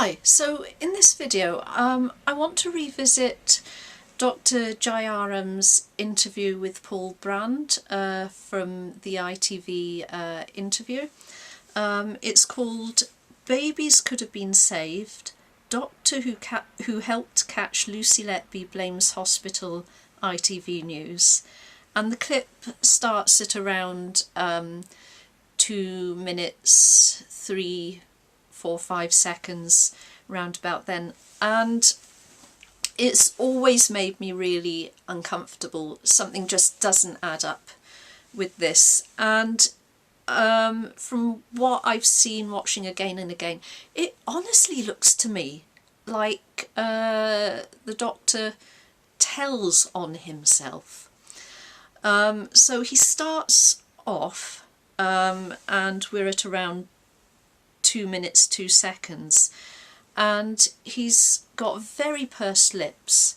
Hi, so in this video I want to revisit Dr Jayaram's interview with Paul Brand from the ITV interview. It's called Babies Could Have Been Saved, Doctor who helped catch Lucy Letby blames hospital, ITV News. And the clip starts at around 2 minutes, 3, 4, 5 seconds, round about then, and it's always made me really uncomfortable. Something just doesn't add up with this, and from what I've seen watching again and again, it honestly looks to me like the doctor tells on himself. So he starts off and we're at around 2 minutes 2 seconds, and he's got very pursed lips,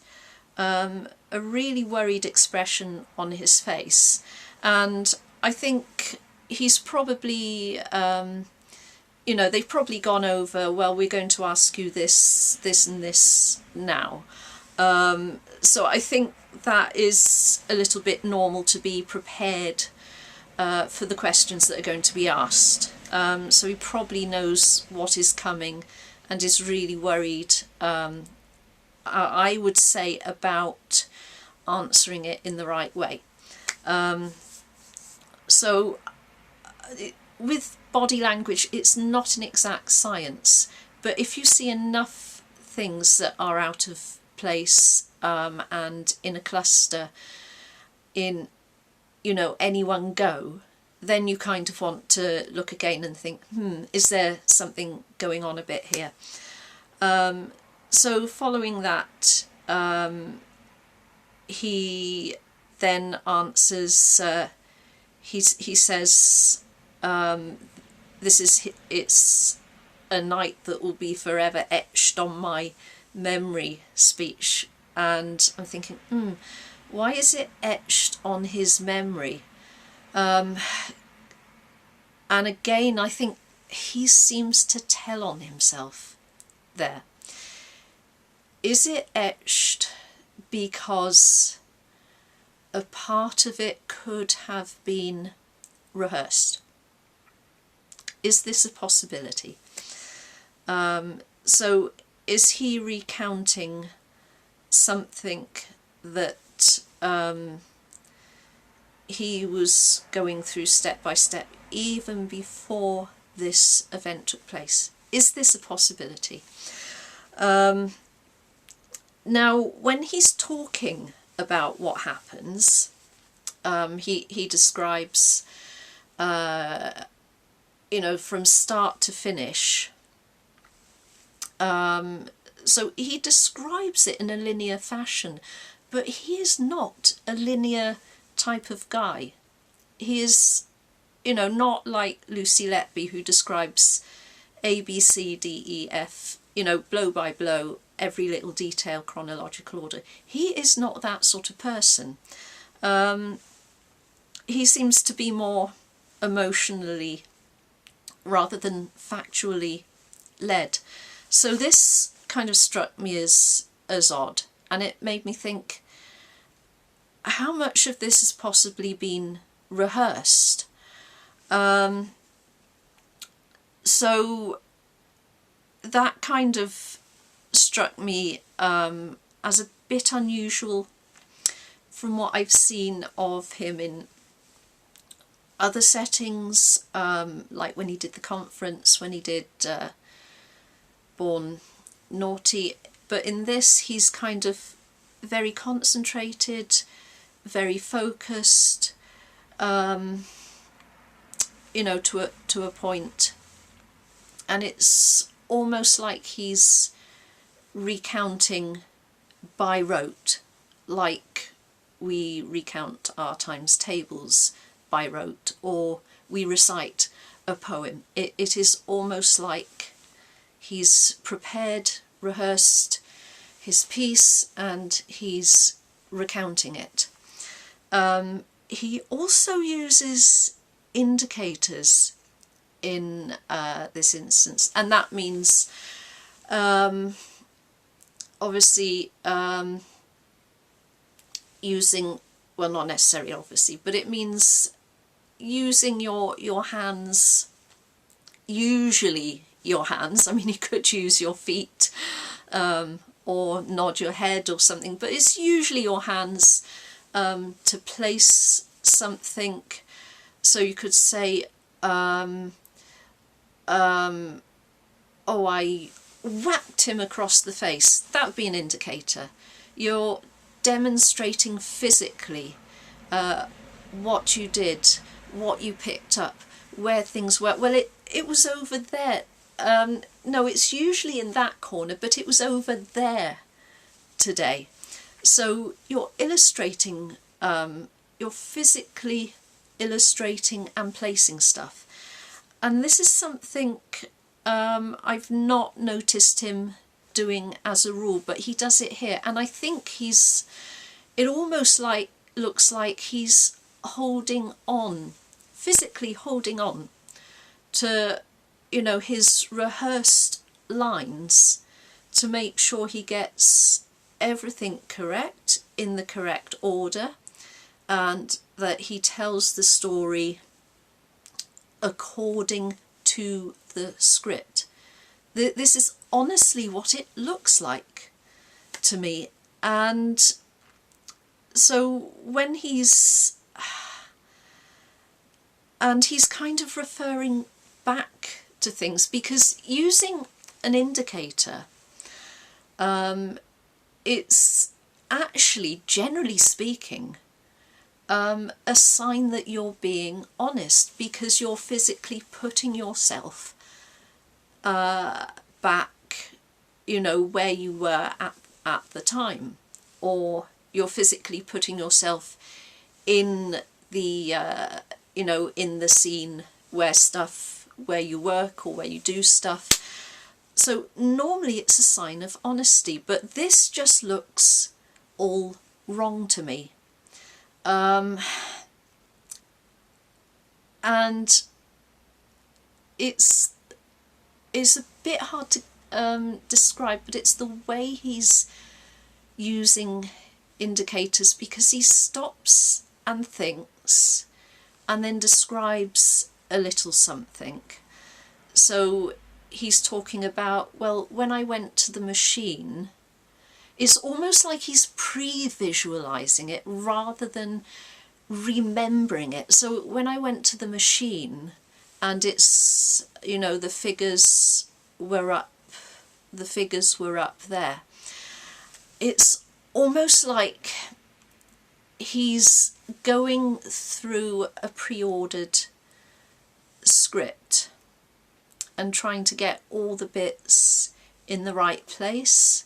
a really worried expression on his face, and I think he's probably they've probably gone over, well, we're going to ask you this and this now, so I think that is a little bit normal to be prepared for the questions that are going to be asked. So he probably knows what is coming and is really worried, I would say, about answering it in the right way. So with body language, it's not an exact science, but if you see enough things that are out of place and in a cluster in any one go, then you kind of want to look again and think, is there something going on a bit here? So following that, he then answers, he says, it's a night that will be forever etched on my memory speech. And I'm thinking, why is it etched on his memory? And again, I think he seems to tell on himself there. Is it etched because a part of it could have been rehearsed? Is this a possibility? So is he recounting something that he was going through step by step even before this event took place? Is this a possibility? Now, when he's talking about what happens, he describes, from start to finish. So he describes it in a linear fashion, but he is not a linear type of guy. He is, not like Lucy Letby, who describes A, B, C, D, E, F, blow by blow, every little detail, chronological order. He is not that sort of person. He seems to be more emotionally rather than factually led. So this kind of struck me as odd, and it made me think, how much of this has possibly been rehearsed? So that kind of struck me as a bit unusual from what I've seen of him in other settings, like when he did the conference, when he did Born Naughty. But in this, he's kind of very concentrated, very focused, to a point, and it's almost like he's recounting by rote, like we recount our times tables by rote, or we recite a poem. It is almost like he's prepared, rehearsed his piece, and he's recounting it. He also uses indicators in this instance, and that means obviously using, well, not necessarily obviously, but it means using your hands, usually your hands. I mean, you could use your feet or nod your head or something, but it's usually your hands to place something. So you could say, oh, I whacked him across the face. That would be an indicator. You're demonstrating physically what you did, what you picked up, where things were. Well, it was over there. No, it's usually in that corner, but it was over there today. So you're illustrating, you're physically illustrating and placing stuff. And this is something I've not noticed him doing as a rule, but he does it here. And I think it almost looks like he's holding on, physically holding on to, you know, his rehearsed lines to make sure he gets everything correct in the correct order, and that he tells the story according to the script. This is honestly what it looks like to me. And so when he's kind of referring back to things, because using an indicator, it's actually, generally speaking, a sign that you're being honest, because you're physically putting yourself back, you know, where you were at the time, or you're physically putting yourself in the you know, in the scene where you work or where you do stuff. So normally it's a sign of honesty, but this just looks all wrong to me. And it's a bit hard to describe, but it's the way he's using indicators, because he stops and thinks and then describes a little something. So he's talking about, well, when I went to the machine, it's almost like he's pre-visualizing it rather than remembering it. So when I went to the machine, and it's, you know, the figures were up there. It's almost like he's going through a pre-ordered script and trying to get all the bits in the right place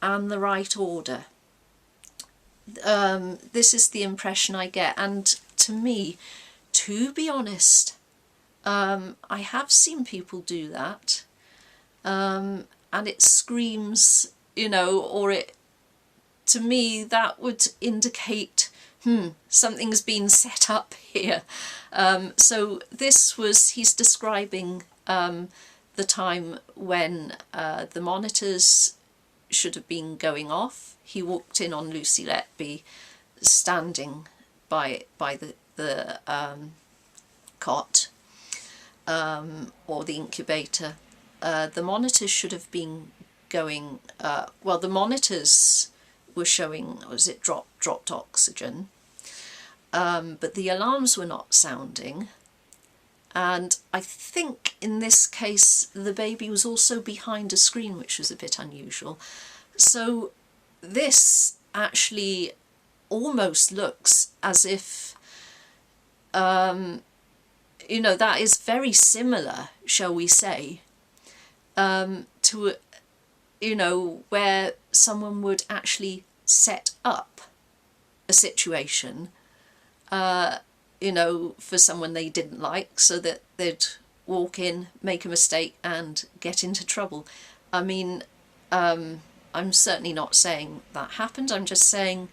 and the right order. This is the impression I get, and to me, to be honest, I have seen people do that, and it screams, you know, or it, to me, that would indicate, something's been set up here. So he's describing the time when the monitors should have been going off. He walked in on Lucy Letby standing by the cot, or the incubator. The monitors should have been going, well, the monitors were showing, was it dropped oxygen, but the alarms were not sounding. And I think in this case the baby was also behind a screen, which was a bit unusual. So this actually almost looks as if, you know, that is very similar, shall we say, to, you know, where someone would actually set up a situation, you know, for someone they didn't like, so that they'd walk in, make a mistake and get into trouble. I mean, I'm certainly not saying that happened, I'm just saying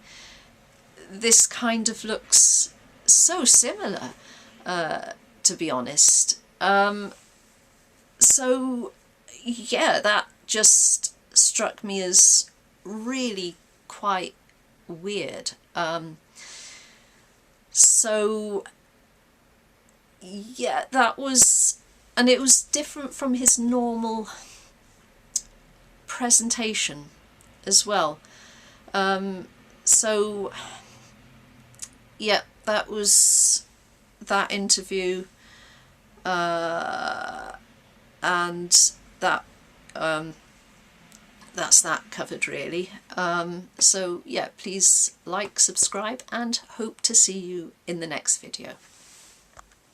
this kind of looks so similar, to be honest. So yeah, that just struck me as really quite weird. So yeah, that was, and it was different from his normal presentation as well. So yeah, that was that interview, and that that's that covered really. So yeah, please like, subscribe, and hope to see you in the next video.